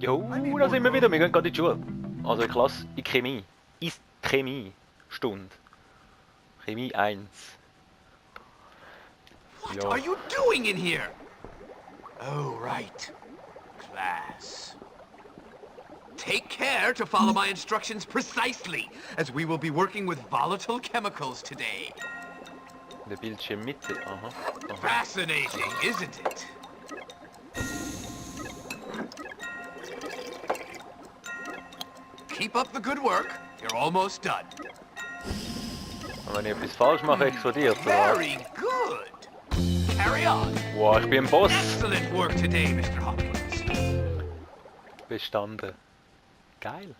Jo, da sind wir wieder. Wir gehen gerade in die Schule. Also in Klasse, in Chemie. Ist Chemie. Stunde. Chemie 1. What are you doing in here? Oh, right. Class. Take care to follow my instructions precisely, as we will be working with volatile chemicals today. Der Bildschirmmitte, aha. Fascinating, isn't it? Keep up the good work. You're almost done. Und wenn ich etwas falsch mache, explodiert es. Very good. Carry on. Wow, ich bin ein Boss. Excellent work today, Mr. Hopkins. Bestanden. Geil.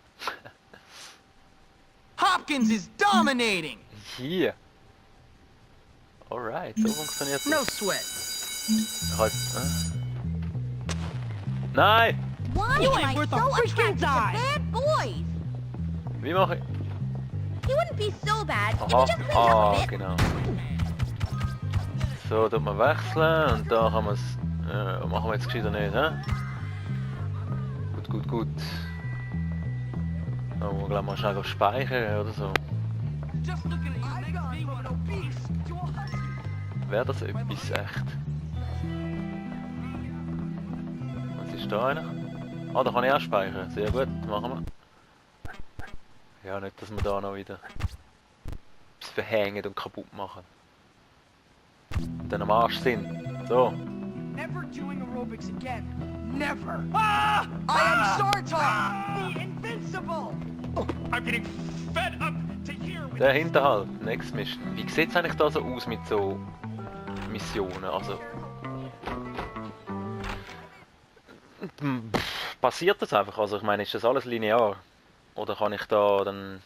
Hopkins is dominating. Hier. Alright, so funktioniert No das. sweat. Halt, Nein! Why You am ain't I worth a so freaking attracted to dime. bad boys? Wie mache ich? He wouldn't be so bad if he Aha, just cleaned up a bit. genau. So, tut man wechseln und da kann man es. Machen wir jetzt gescheiter nicht, hä? Gut. Da muss man gleich mal schnell auf Speichern oder so. Just looking at you makes me want obese. Wäre das etwas echt? Was ist da eigentlich? Ah, da kann ich auch speichern. Sehr gut, machen wir. Ja, nicht, dass wir da noch wieder etwas verhängen und kaputt machen. Und dann am Arsch sind. So. Never doing aerobics again. Never. Ah! I am Schultag, the invincible. I'm getting fed up to hear with Der Hinterhalt, Next Mission. Wie sieht es eigentlich da so aus mit so Missionen? Also. Passiert das einfach? Also ich meine, ist das alles linear? Oder kann ich da dann...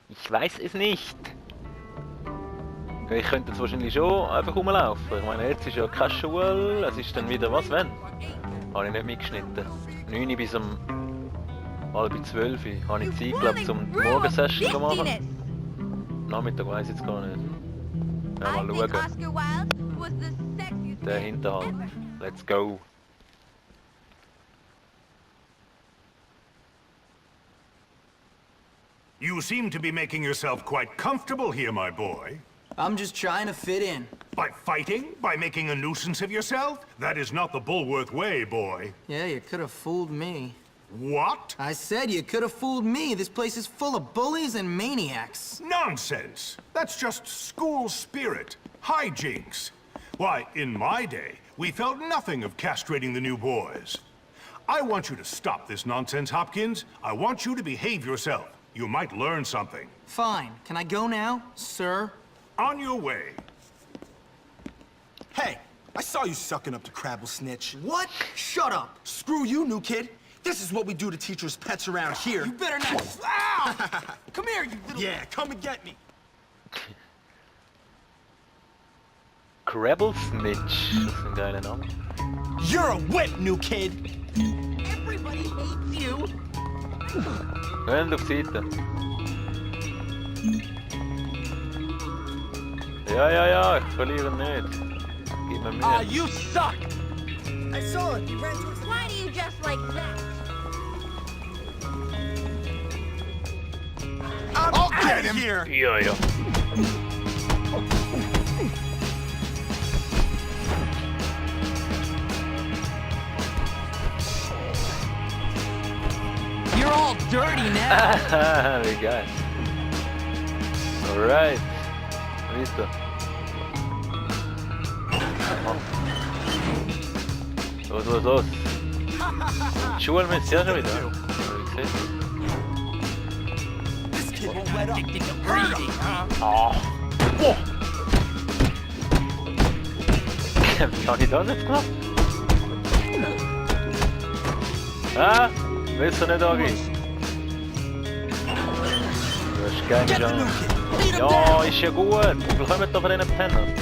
Ich weiß es nicht. Ich könnte jetzt wahrscheinlich schon einfach rumlaufen. Ich meine, jetzt ist ja keine Schule. Es ist dann wieder was, wenn? Habe ich nicht mitgeschnitten. 9 bis um halb 12 habe ich Zeit, glaube ich, zum Morgensession zu machen. Nachmittag weiß ich jetzt gar nicht. Ja, mal schauen. Oscar Wilde was the sexiest Der man Hinterhalt. ever. Let's go. You seem to be making yourself quite comfortable here, my boy. I'm just trying to fit in. By fighting? By making a nuisance of yourself? That is not the Bulworth way, boy. Yeah, you could have fooled me. What? I said you could have fooled me. This place is full of bullies and maniacs. Nonsense! That's just school spirit. Hijinks. Why, in my day, we felt nothing of castrating the new boys. I want you to stop this nonsense, Hopkins. I want you to behave yourself. You might learn something. Fine. Can I go now, sir? On your way. Hey, I saw you sucking up to Crabble Snitch. What? Shut up. Screw you, new kid. This is what we do to teachers' pets around here. You better not. Ow! Come here, you little... Yeah, come and get me. Crabble Snitch. Das ist ein geiler Name. You're a whip, new kid. Everybody hates you. Gehen auf die Seite. Ja, ich verliere nicht. Gib mir mehr. You suck. I saw it. You ran towards the... Why do you just like that? I'll get him here. Ja. You're all dirty now. Wie geil. Alright. Weiter. Los. Die Schule müssen ja schon wieder. This kid won't let up. Addicted to breathing, huh? Oh. Wie habe ich das jetzt gemacht? Ah, willst du nicht angehen? Du hast keine Get the new Chance. kid. Lead him Ja, down. ist ja gut. Bleibt doch von diesen Pennern.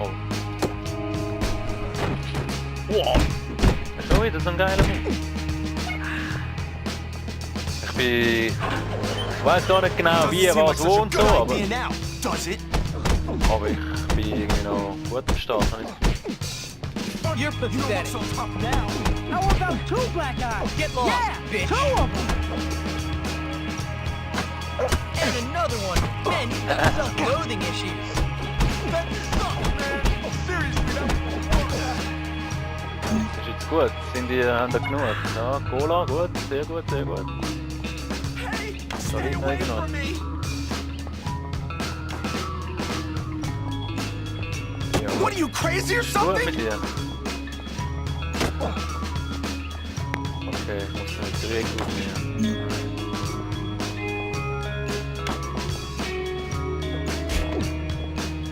Oh. Wow. Schon wieder so ein geiler Move. Ich weiß gar nicht genau wie, was wo und so, aber Now, does it? ich bin irgendwie noch gut am Start. You're You know pathetic. what's on top now? How about two black eyes? Get lost, bitch. Two of them. And another one. Man, you've got self-loathing issues. That sucks, man. Seriously, that Das ist jetzt gut. Haben da genug? Ja, Cola, gut, sehr gut, sehr gut. Hey, Stay stay away from me. Ja, What are you, crazy or gut something? mit dir. Okay, ich muss nicht direkt aufnehmen.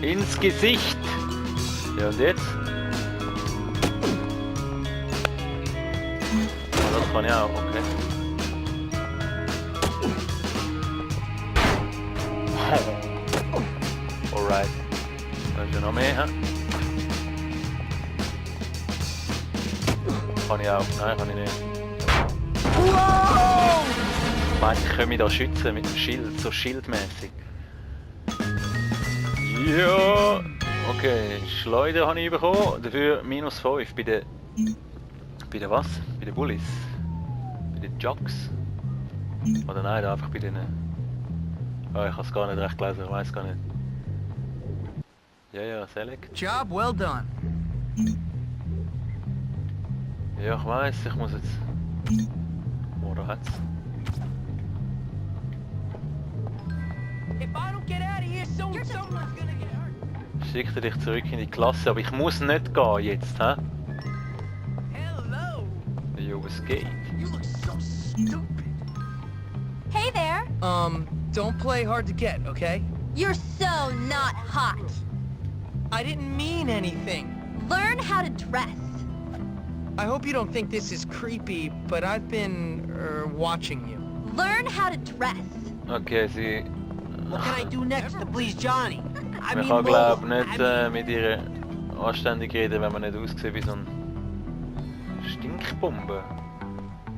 Ins Gesicht! Ja, und jetzt? Oh, das kann ich auch, okay. Alright. Da ist ja noch mehr, hä? Kann ich auch. Nein, kann ich nicht. Ich meine, ich kann mich da schützen mit dem Schild, so schildmäßig. Ja! Okay, Schleuder habe ich bekommen, dafür -5 bei den... Bei den was? Bei den Bullies? Bei den Jocks? Oder nein, da einfach bei den... Oh, ich habe es gar nicht recht gelesen, ich weiß gar nicht. Ja, ja, Select. Job well done. Ja, ich weiß, ich muss jetzt... Oh, da hat's. If I don't get out of here soon, someone's gonna get hurt. Schickte dich zurück in die Klasse, aber ich muss nicht gehen jetzt, hä? Hello. Jo, was geht? You look so stupid. Hey there. Don't play hard to get, okay? You're so not hot. I didn't mean anything. Learn how to dress. I hope you don't think this is creepy, but I've been, watching you. Learn how to dress. Okay, sie... What can I do next to please Johnny? I Man kann glaub nicht mit ihr anständig reden, wenn man nicht aussieht wie so ein Stinkbombe.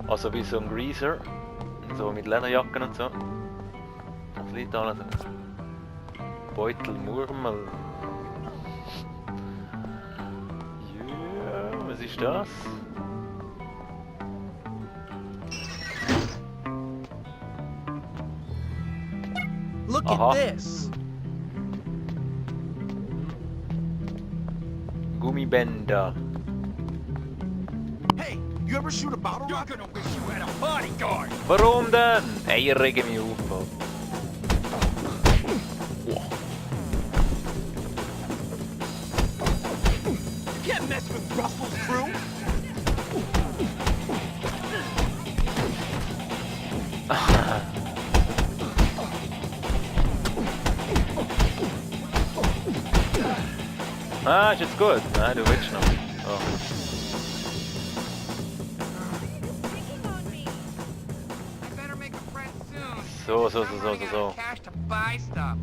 Also wie so ein Greaser. So mit Lederjacken und so. Das liegt alles. Beutel, Murmel. Ja, was ist das? Look Aha. at this. Gummibänder. Hey, you ever shoot a bottle rocket? You're gonna wish you had a bodyguard. Warum denn? Hey, ihr regt mich auf. Mann. Wow. You can't mess with Russell's crew. Ah, ist jetzt gut. Nein, du willst noch. Oh. I better make a friend soon. So. I'm running out of cash to buy stuff.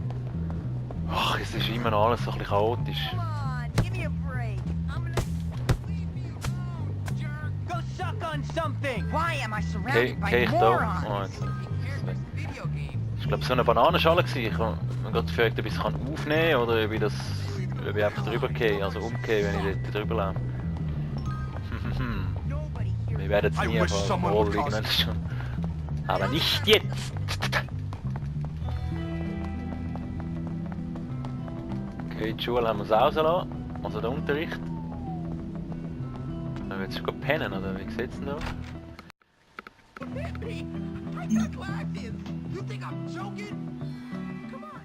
Ach, es ist immer noch alles so ein bisschen chaotisch. Come on, give me a break. I'm gonna... Leave me alone, jerk. Go suck on something. Why am I Okay, surrounded by ich da. morons? Oh, jetzt. Here with video games. Ich glaube, so eine Bananenschale gewesen. Ich habe mir gerade gefragt, ob ich es aufnehmen kann oder ob ich einfach drüber gehe, also umgehe, wenn ich dort drüber laufe. Nobody here. Wir werden es I nie wish erfahren, someone wohl would cause irgendwann schon. Aber nicht jetzt! Okay, die Schule haben wir es rausgelassen, also den Unterricht. Dann wird es schon pennen, oder wie sieht es denn aus? Anthony, I got glasses. You think I'm joking? Come on.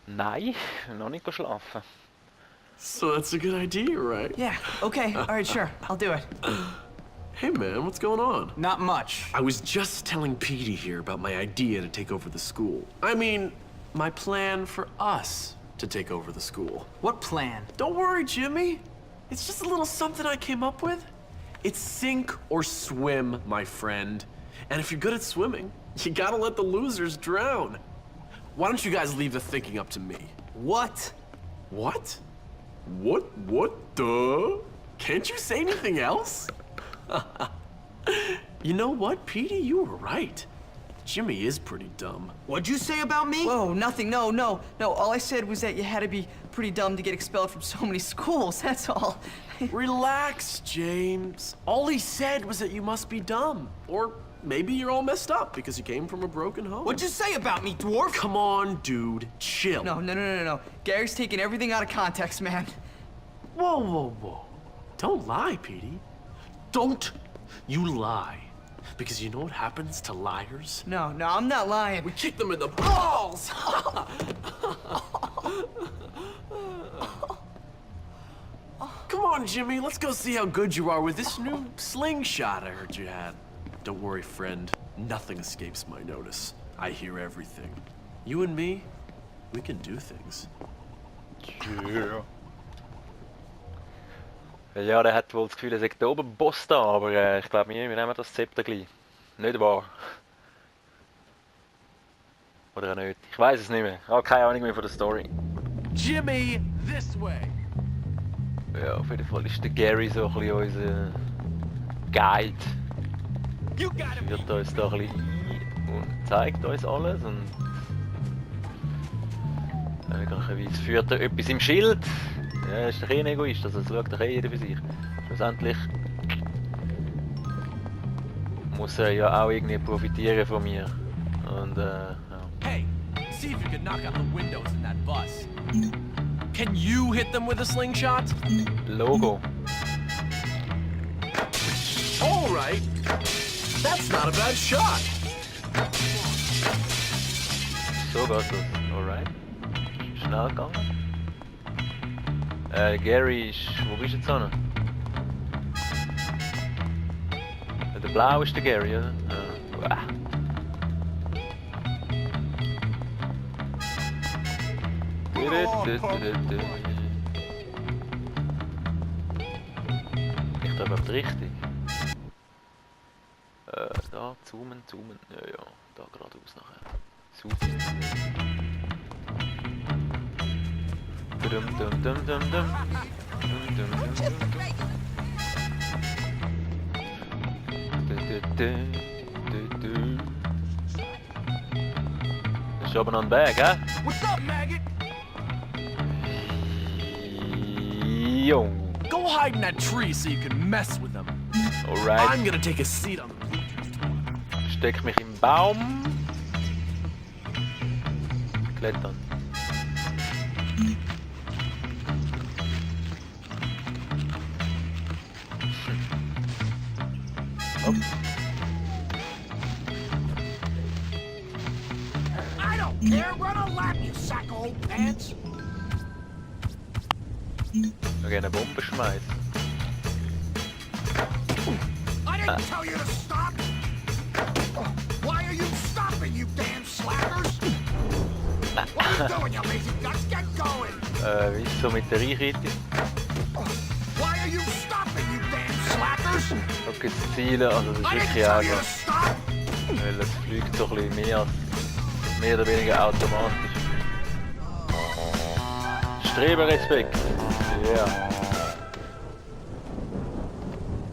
Nein, noch nicht schlafen. So that's a good idea, right? Yeah, okay, alright, sure, I'll do it. Hey man, what's going on? Not much. I was just telling Petey here about my idea to take over the school. I mean, my plan for us to take over the school. What plan? Don't worry, Jimmy. It's just a little something I came up with. It's sink or swim, my friend. And if you're good at swimming, you gotta let the losers drown. Why don't you guys leave the thinking up to me? What? What? What the? Can't you say anything else? You know what, Petey? You were right. Jimmy is pretty dumb. What'd you say about me? Whoa, nothing. No. All I said was that you had to be pretty dumb to get expelled from so many schools. That's all. Relax, James. All he said was that you must be dumb. Or maybe you're all messed up because you came from a broken home. What'd you say about me, dwarf? Come on, dude. Chill. No. Gary's taking everything out of context, man. Whoa. Don't lie, Petey. Don't you lie. Because you know what happens to liars? No, I'm not lying. We kick them in the balls! Come on, Jimmy, let's go see how good you are with this new slingshot I heard you had. Don't worry, friend. Nothing escapes my notice. I hear everything. You and me, we can do things. Yeah. Ja, der hat wohl das Gefühl, er sei da oben Boss da, aber ich glaube, wir nehmen das Zepter gleich. Nicht wahr? Oder auch nicht. Ich weiß es nicht mehr. Ich habe keine Ahnung mehr von der Story. Jimmy, this way. Ja, auf jeden Fall ist der Gary so ein bisschen unser Guide. You gotta be. Führt uns da ein bisschen ein und zeigt uns alles. Und möglicherweise führt er etwas im Schild. Ja, er ist doch eh ein Egoist, also das schaut doch eh jeder für sich. Schlussendlich muss er ja auch irgendwie profitieren von mir. Und ja. Hey, see if you can knock out the windows in that bus. Can you hit them with a slingshot? Logo. All right. That's not a bad shot. So geht das. Alright. Schnell gegangen. Gary ist... Wo bist du jetzt hin? Der Blau ist der Gary, oder? Ja. Ich glaube auf richtig. Da, zoomen. Ja, da geradeaus nachher. Super. Das ist aber noch ein Bag, hä? What's up, maggot? Jo. Go hide in that tree so you can mess with them. Alright. I'm gonna take a seat on the bleachers. Steck mich im Baum. Klettern. Hopp. I don't care. Run a lap, you sack of old pants. Okay, eine Bombe schmeißen. I didn't tell you to stop. Why are you stopping, you damn slackers? What are you doing, you lazy ducks? Get going. Wie ist so mit der Reichweite? Why are you stopping, you damn slackers? Okay, das Zielen, also das ist I didn't wirklich tell you to einfach, stop. weil es fliegt so ein bisschen mehr oder weniger automatisch. Streberrespekt. Ja. Yeah.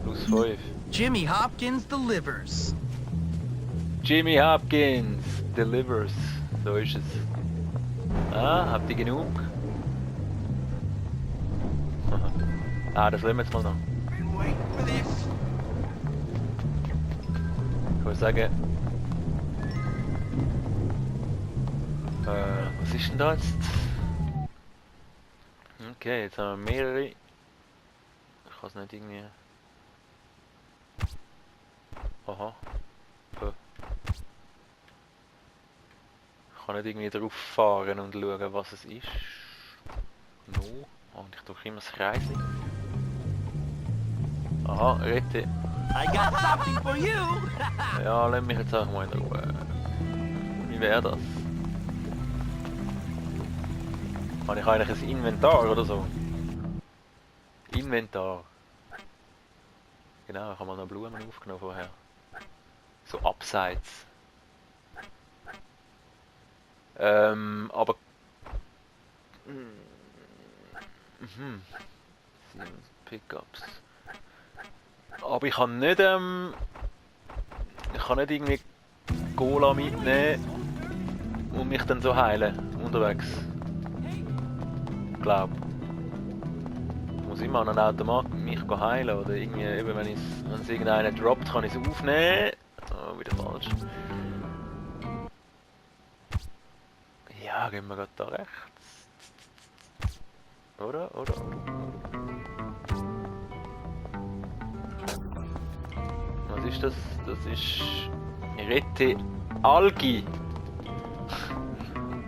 Plus 5. Jimmy Hopkins delivers. Jimmy Hopkins delivers. So ist es. Ah, habt ihr genug? Ah, das lassen wir jetzt mal noch. Been waiting for this. Ich würde sagen... was ist denn da jetzt? Okay, jetzt haben wir mehrere. Ich kann es nicht irgendwie... Aha. Ich kann nicht irgendwie drauf fahren und schauen, was es ist. No. Und ich drücke immer das Kreisli. Aha, rette. I got something for you. Ja, lass mich jetzt auch mal in Ruhe. Wie wäre das? Habe ich eigentlich ein Inventar oder so? Inventar. Genau, ich habe mal noch Blumen aufgenommen vorher. So abseits. Aber... Pickups. Aber ich kann nicht, ich kann nicht irgendwie Cola mitnehmen und mich dann so heilen unterwegs. Glaub. Ich muss immer an einen Automat mich heilen oder irgendwie, eben wenn es irgendeiner droppt, kann ich es aufnehmen. Oh, wieder falsch. Ja, gehen wir gerade da rechts. Oder? Was ist das? Das ist Rete Algi.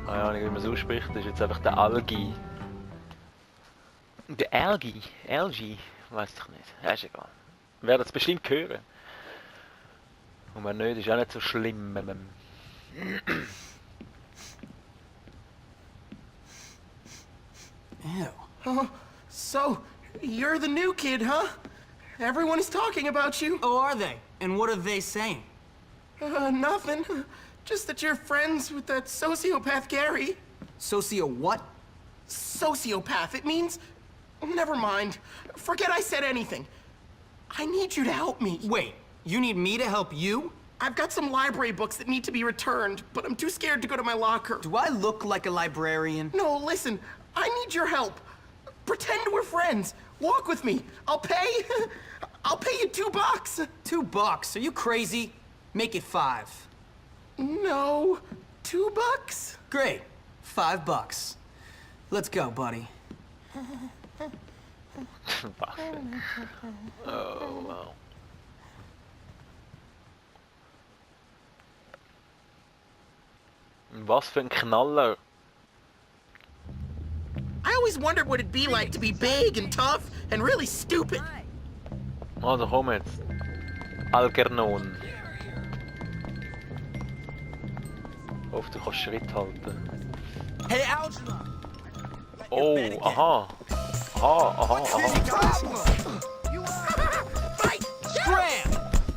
Keine Ahnung, wie man es ausspricht. Das ist jetzt einfach der Algi. Der Algi. Weiß ich nicht. Ja, ist egal. Wir werden es bestimmt hören. Und wenn nicht, ist auch nicht so schlimm. Ew. Oh, so, you're the new kid, huh? Everyone is talking about you. Oh, are they? And what are they saying? Nothing. Just that you're friends with that sociopath Gary. Socio what? Sociopath. It means... Never mind. Forget I said anything. I need you to help me. Wait, you need me to help you? I've got some library books that need to be returned, but I'm too scared to go to my locker. Do I look like a librarian? No, listen. I need your help. Pretend we're friends. Walk with me. I'll pay... I'll pay you $2. $2? Are you crazy? Make it 5. No. $2? Great. $5. Let's go, buddy. Oh, wow. Was für ein Knaller. I always wondered what it'd be like to be big and tough and really stupid. Also komm jetzt. Algernon. Hoffe, du kannst Schritt halten. Hey, Algernon! Oh, aha. Aha. Fight! Scram!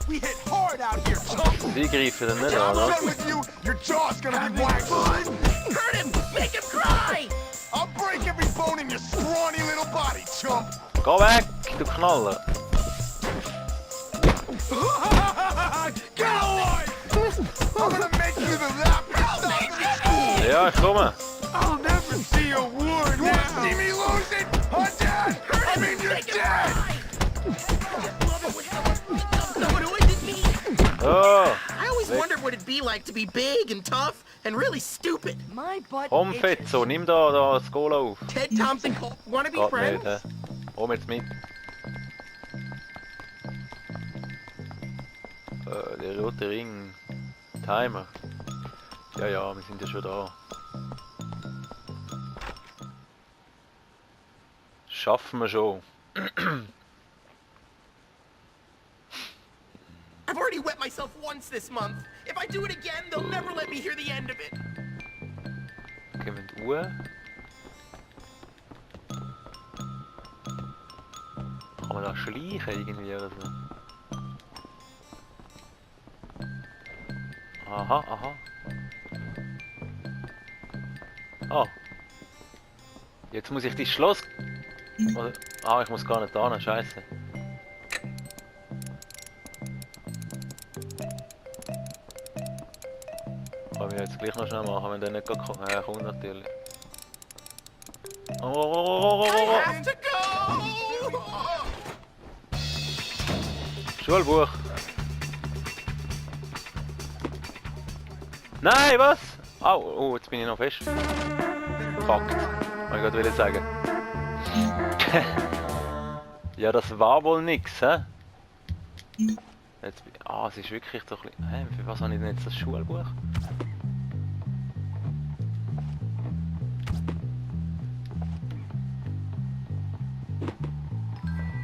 We hit hard out here, chump! Sie greifen den nicht I'm an, done oder? with you, your jaw's gonna be whacked. Hurt him! Make him cry! I'll break every bone in your scrawny little body, chump! Geh weg, du Knaller. Get away! I'm gonna make you the laughing stock. Ja, ich komme. I'll never see a war. You wanna see me lose it? Huh, Dad? I mean, you're dead! Oh, I always wondered what it'd be like to be big and tough and really stupid. My butt komm itches. Fetzo, nimm da das Cola auf. Ted Thompson, wanna be Geht friends? nicht, hä? Komm jetzt mit. Der rote Ring. Timer. Ja, wir sind ja schon da. Schaffen wir schon. I've already wet myself once this month. If I do it again, they'll never let me hear the end of it. Gehen wir in die Uhr. Kann man da schleichen irgendwie oder so? Aha. Ah. Jetzt muss ich das Schloss... Oder... Ah, ich muss gar nicht da, scheiße. Kann ich jetzt gleich noch schnell machen, wenn der nicht gerade kommt. Ja, kommt natürlich. Oh. I have to go! Schulbuch. Nein, was? Oh, jetzt bin ich noch fest. Fuck. Was ich gerade sagen. Ja, das war wohl nix, hä? Jetzt, es ist wirklich so ein bisschen... Hä, für was habe ich denn jetzt das Schulbuch?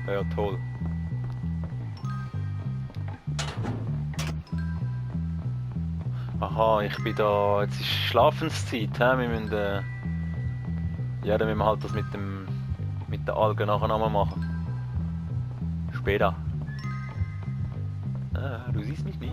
Ja, toll. Aha, ich bin da... Jetzt ist Schlafenszeit, hä? Wir müssen... ja, dann müssen wir halt das mit den Algen nachher nochmal machen. Später. Ah, du siehst mich nicht.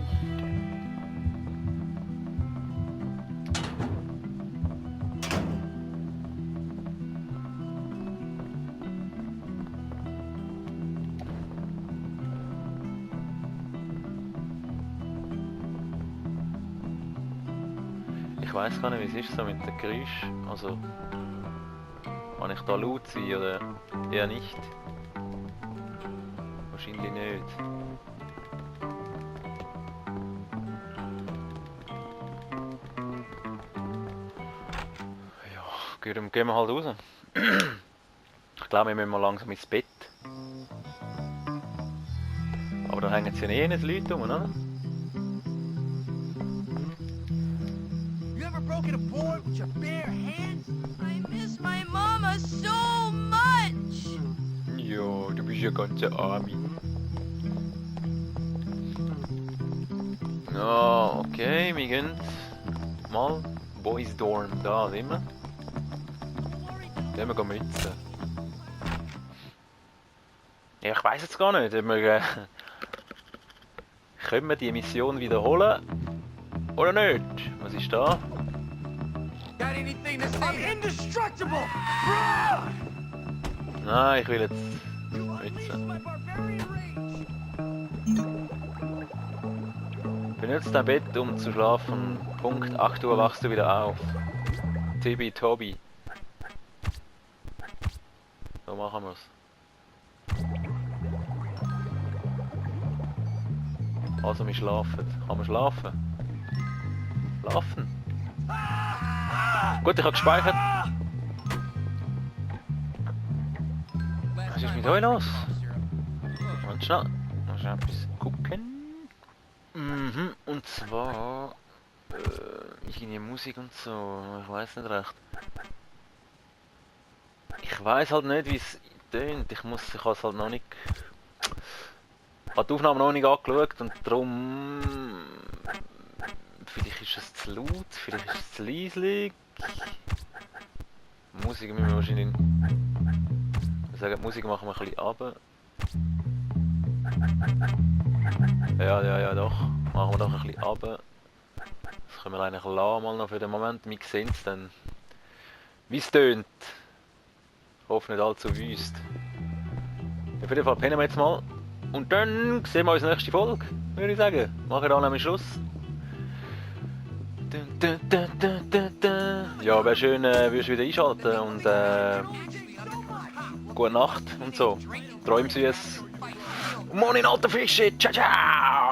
Ich weiß gar nicht, wie es ist so mit den Geräuschen. Also, kann ich da laut sein oder eher nicht? Wahrscheinlich nicht. Ja, gehen wir halt raus. Ich glaube, wir müssen mal langsam ins Bett. Aber da hängen ja eh nicht Leute rum, oder? You ever broken a board with your bare hands? I miss my mama so much. Ja, du bist ja ganz Arme. Ja, okay, wir gehen mal. Boys Dorm, da sind wir. Da gehen wir mützen. Ja, ich weiß jetzt gar nicht, ob wir, können wir die Mission wiederholen oder nicht? Was ist da? Got anything to I'm say? indestructible! Nein, ich will jetzt mützen. My barbarian rage! Benutzt dein Bett, um zu schlafen. Punkt 8 Uhr wachst du wieder auf. Tobi. So machen wir's. Also wir schlafen. Kann man schlafen? Schlafen? Gut, ich habe gespeichert. Was ist mit euch los? Und schnell. Muss ich etwas gucken. Und zwar irgendwie Musik und so. Ich weiß nicht recht. Ich weiß halt nicht, wie es tönt. Ich habe es halt noch nicht. Ich habe die Aufnahme noch nicht angeschaut und darum. Vielleicht ist es zu laut, vielleicht ist es zu leislich. Musik müssen wir wahrscheinlich. Ich sage, die Musik machen wir ein bisschen runter. Ja, doch. Machen wir doch ein bisschen runter. Das können wir eigentlich lassen, mal noch für den Moment. Wir sehen es dann, wie es tönt. Ich hoffe nicht allzu wüst. Auf jeden Fall pennen wir jetzt mal. Und dann sehen wir uns nächste Folge, würde ich sagen. Machen dann nämlich Schluss. Ja, wäre schön, würdest du wieder einschalten und gute Nacht und so. Träum süß. Morgen in alter Fische. Ciao, ciao!